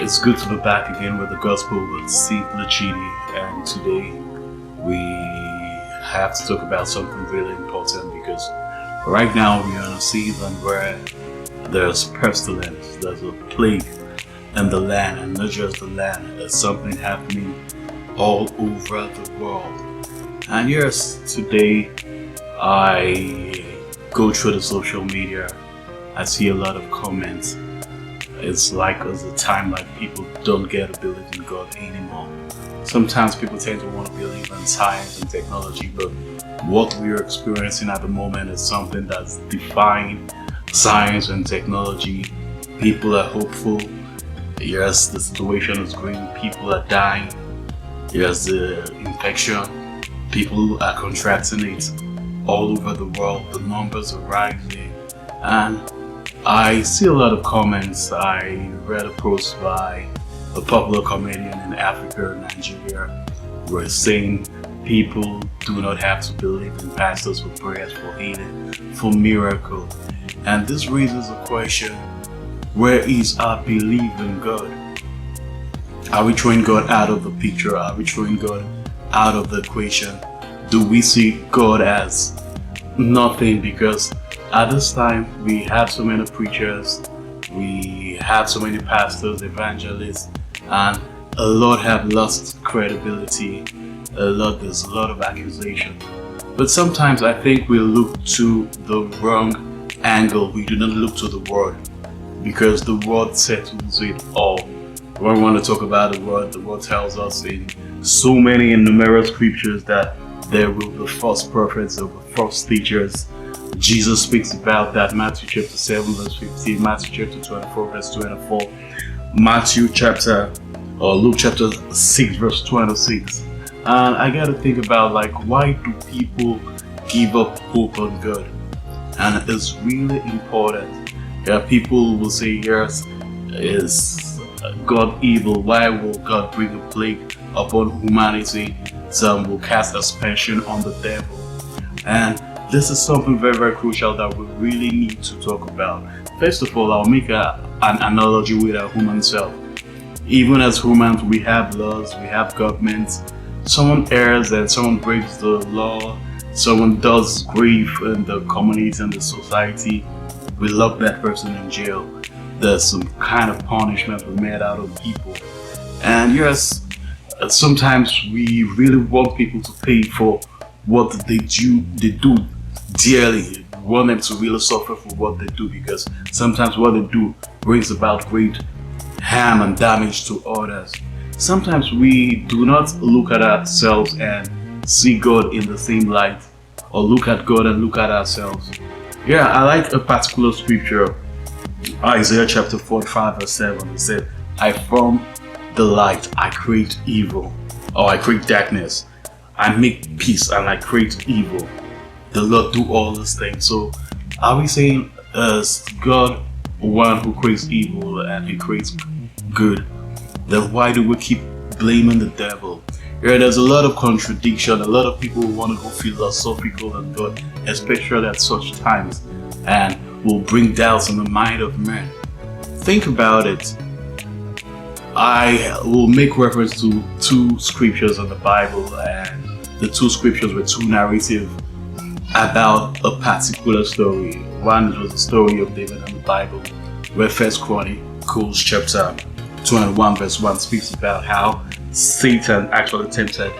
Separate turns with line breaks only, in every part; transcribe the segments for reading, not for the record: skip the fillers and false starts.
It's good to be back again with the gospel with Steve Lucchini, and today we have to talk about something really important because right now we are in a season where there's pestilence, there's a plague in the land, and not just the land, there's something happening all over the world. And yes, today I go through the social media, I see a lot of comments. It's like as a time like people don't get to believe in God anymore. Sometimes people tend to want to believe in science and technology, but what we're experiencing at the moment is something that's defying science and technology. People are hopeful. Yes, the situation is growing. People are dying. Yes, the infection. People are contracting it all over the world. The numbers are rising. And I see a lot of comments. I read a post by a popular comedian in Africa, Nigeria, where saying people do not have to believe in pastors for prayers, for healing, for miracle. And this raises a question: where is our belief in God? Are we throwing God out of the picture? Are we throwing God out of the equation? Do we see God as nothing? Because at this time, we have so many preachers, we have so many pastors, evangelists, and a lot have lost credibility. There's a lot of accusation. But sometimes I think we look to the wrong angle. We do not look to the word, because the word settles it all. When we want to talk about the word tells us in so many and numerous scriptures that there will be false prophets, there will be false teachers. Jesus speaks about that. Matthew chapter 7 verse 15, Matthew chapter 24 verse 24, Luke chapter 6 verse 26. And I gotta think about, like, why do people give up hope on God? And it's really important. Yeah, people will say, yes, is God evil? Why will God bring a plague upon humanity? Some will cast aspersion on the devil. And this is something very, very crucial that we really need to talk about. First of all, I'll make an analogy with our human self. Even as humans, we have laws, we have governments. Someone errs and someone breaks the law, someone does grief in the community and the society, we lock that person in jail. There's some kind of punishment we made out of people. And yes, sometimes we really want people to pay for what they do dearly. We want them to really suffer for what they do, because sometimes what they do brings about great harm and damage to others. Sometimes we do not look at ourselves and see God in the same light, or look at God and look at ourselves. Yeah, I like a particular scripture, Isaiah chapter 45 verse 7. It said, I form the light, I create evil, or I create darkness. I make peace and I create evil. The Lord do all these things. So are we saying God one who creates evil and he creates good? Then why do we keep blaming the devil? Yeah, there's a lot of contradiction. A lot of people want to go philosophical on God, especially at such times, and will bring doubts in the mind of man. Think about it. I will make reference to two scriptures in the Bible, and the two scriptures were two narratives about a particular story. One was the story of David in the Bible, where First Chronicles chapter 21 verse 1 speaks about how Satan actually tempted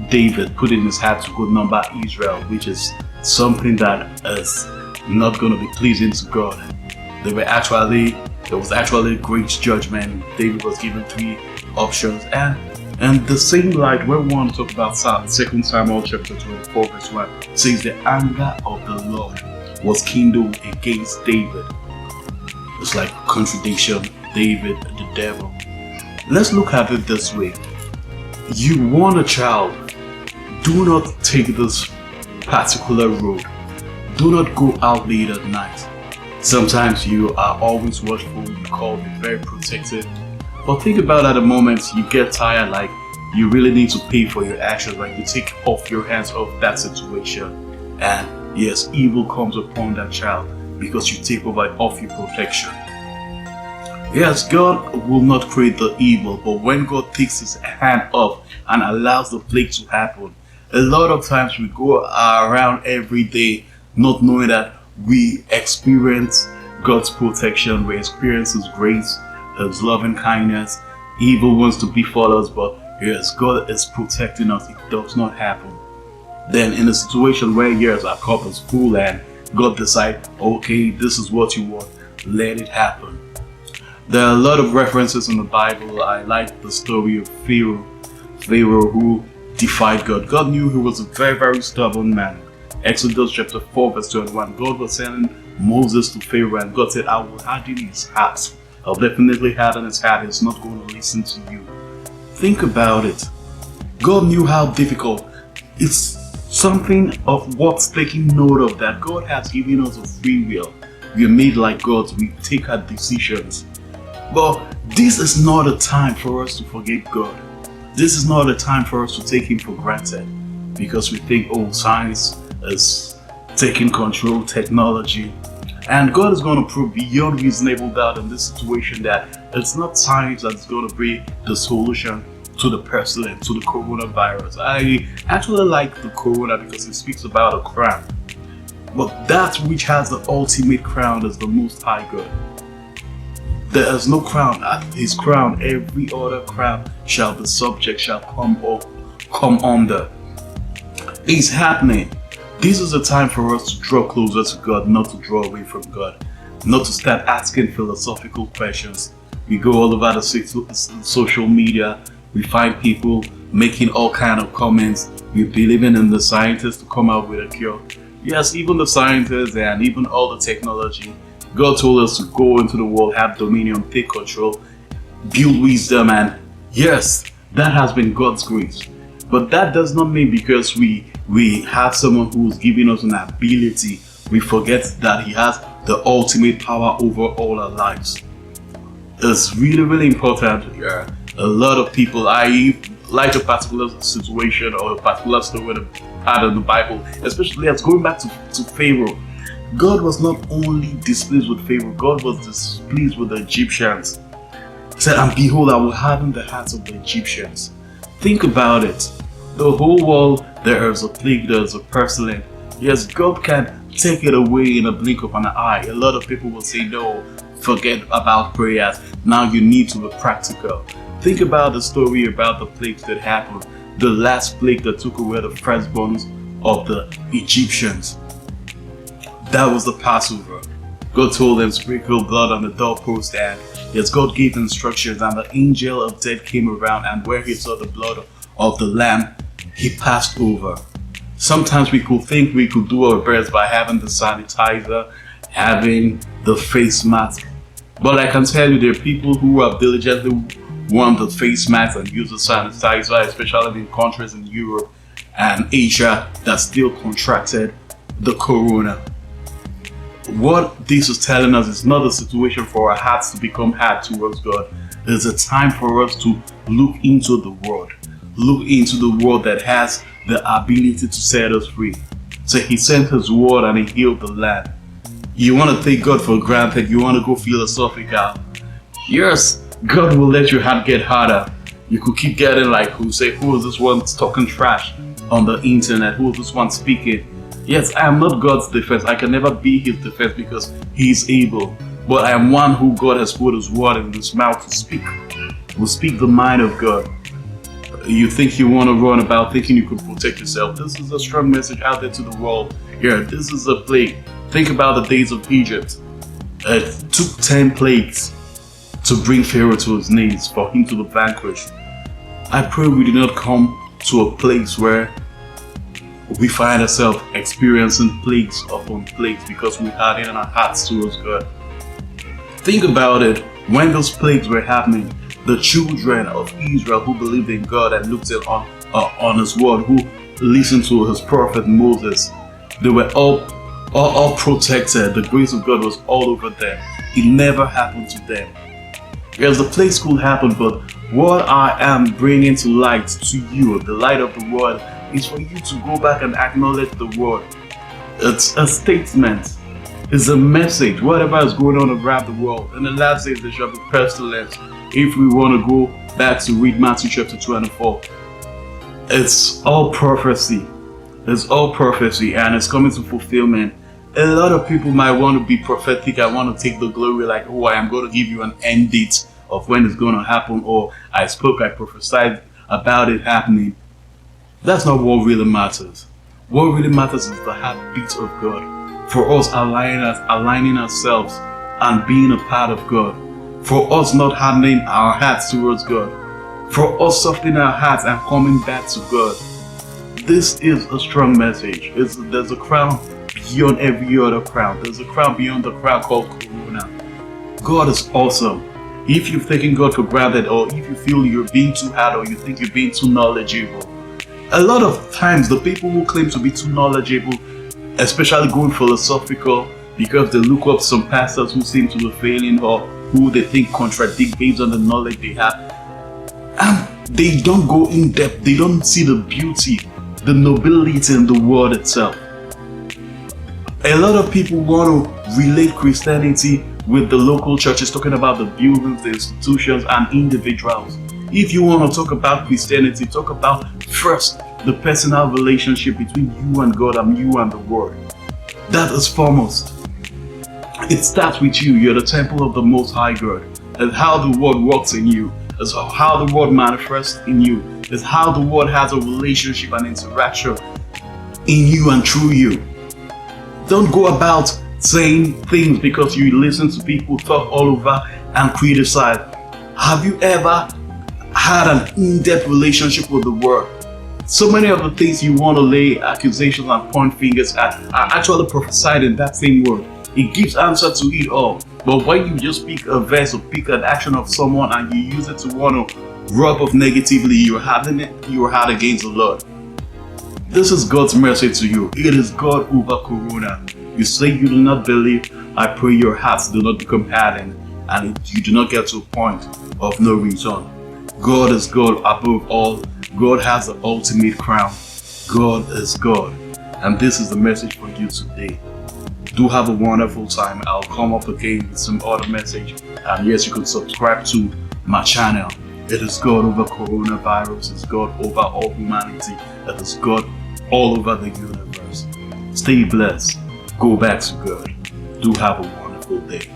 David, put in his heart to go number Israel, which is something that is not going to be pleasing to God. There was actually great judgment. David was given three options, and the same light when we want to talk about 2 Samuel chapter 24 verse 1 says the anger of the Lord was kindled against David. It's like contradiction, David, the devil. Let's look at it this way. You want a child, do not take this particular road. Do not go out late at night. Sometimes you are always watchful, you call it very protected. But think about at the moment you get tired, like you really need to pay for your actions, like you take off your hands off that situation. And yes, evil comes upon that child because you take over off your protection. Yes, God will not create the evil, but when God takes his hand up and allows the plague to happen, a lot of times we go around every day not knowing that we experience God's protection, we experience his grace, his loving kindness. Evil wants to befall us, but yes, God is protecting us. It does not happen. Then in a situation where yes, our cup is full and God decides, okay, this is what you want, let it happen. There are a lot of references in the Bible. I like the story of Pharaoh. Pharaoh who defied God. God knew he was a very, very stubborn man. Exodus chapter 4 verse 21. God was sending Moses to Pharaoh and God said, I will harden his heart. I'll definitely harden his heart. He's not going to listen to you. Think about it. God knew how difficult. It's something of what's taking note of that God has given us a free will. We are made like gods. We take our decisions. But this is not a time for us to forget God. This is not a time for us to take him for granted because we think, oh, science is taking control, technology. And God is going to prove beyond reasonable doubt in this situation that it's not science that's going to bring the solution to the pestilence, to the coronavirus. I actually like the corona because it speaks about a crown. But that which has the ultimate crown is the Most High God. There is no crown at his crown. Every other crown shall be subject, shall come under. It's happening. This is a time for us to draw closer to God, not to draw away from God, not to start asking philosophical questions. We go all over the social media. We find people making all kind of comments. We believing in the scientists to come out with a cure. Yes, even the scientists and even all the technology. God told us to go into the world, have dominion, take control, build wisdom, and yes, that has been God's grace. But that does not mean because we have someone who is giving us an ability, we forget that he has the ultimate power over all our lives. It's really, really important here. A lot of people, I like a particular situation or a particular story part of the Bible, especially as going back to Pharaoh. God was not only displeased with Pharaoh, God was displeased with the Egyptians. He said, and behold, I will harden the hearts of the Egyptians. Think about it. The whole world, there is a plague, there is a pestilence. Yes, God can take it away in a blink of an eye. A lot of people will say, no, forget about prayers. Now you need to be practical. Think about the story about the plagues that happened. The last plague that took away the firstborns of the Egyptians. That was the Passover. God told them sprinkle blood on the doorpost, and yes, God gave instructions, and the angel of death came around, and where he saw the blood of the lamb, he passed over. Sometimes we could think we could do our best by having the sanitizer, having the face mask. But I can tell you there are people who have diligently worn the face mask and use the sanitizer, especially in countries in Europe and Asia that still contracted the corona. What this is telling us is not a situation for our hearts to become hard towards God. It's a time for us to look into the world. Look into the world that has the ability to set us free. So he sent his word and he healed the land. You want to take God for granted, you want to go philosophical. Yes, God will let your heart get harder. You could keep getting like, who is this one talking trash on the internet? Who is this one speaking? Yes, I am not God's defense. I can never be his defense because he is able. But I am one who God has put his word in his mouth to speak. Will speak the mind of God. You think you want to run about thinking you could protect yourself. This is a strong message out there to the world. Here, this is a plague. Think about the days of Egypt. It took 10 plagues to bring Pharaoh to his knees, for him to be vanquished. I pray we do not come to a place where we find ourselves experiencing plagues upon plagues because we had it in our hearts towards God. Think about it. When those plagues were happening, the children of Israel who believed in God and looked on his word, who listened to his prophet Moses, they were all protected. The grace of God was all over them. It never happened to them. Yes, the plagues could happen, but what I am bringing to light to you, the light of the world, is for you to go back and acknowledge the word. It's a statement. It's a message. Whatever is going on around the world. In the last days, there shall be pestilence. If we want to go back to read Matthew chapter 24, it's all prophecy. It's all prophecy, and it's coming to fulfillment. A lot of people might want to be prophetic. I want to take the glory, like, oh, I am going to give you an end date of when it's going to happen, or I prophesied about it happening. That's not what really matters. What really matters is the heartbeat of God. For us aligning ourselves and being a part of God. For us not hardening our hearts towards God. For us softening our hearts and coming back to God. This is a strong message. There's a crown beyond every other crown. There's a crown beyond the crown called Corona. God is awesome. If you've taken God for granted, or if you feel you're being too hard, or you think you're being too knowledgeable, a lot of times the people who claim to be too knowledgeable, especially going philosophical, because they look up some pastors who seem to be failing or who they think contradict based on the knowledge they have, and they don't go in depth. They don't see the beauty, the nobility in the word itself. A lot of people want to relate Christianity with the local churches, talking about the buildings, the institutions, and individuals. If you want to talk about Christianity, talk about first the personal relationship between you and God and you and the Word. That is foremost. It starts with you. You're the temple of the Most High God. And how the Word works in you is how the Word manifests in you. Is how the Word has a relationship and interaction in you and through you. Don't go about saying things because you listen to people talk all over and criticize. Have you ever had an in-depth relationship with the Word? So many of the things you want to lay accusations and point fingers at are actually prophesied in that same word. It gives answer to it all. But when you just pick a verse or pick an action of someone and you use it to want to rub off negatively, you're having it, you're hard against the Lord. This is God's mercy to you. It is God over Corona. You say you do not believe. I pray your hearts do not become hardened and you do not get to a point of no return. God is God above all. God has the ultimate crown. God is God. And this is the message for you today. Do have a wonderful time. I'll come up again with some other message. And yes, you can subscribe to my channel. It is God over coronavirus. It's God over all humanity. It is God all over the universe. Stay blessed. Go back to God. Do have a wonderful day.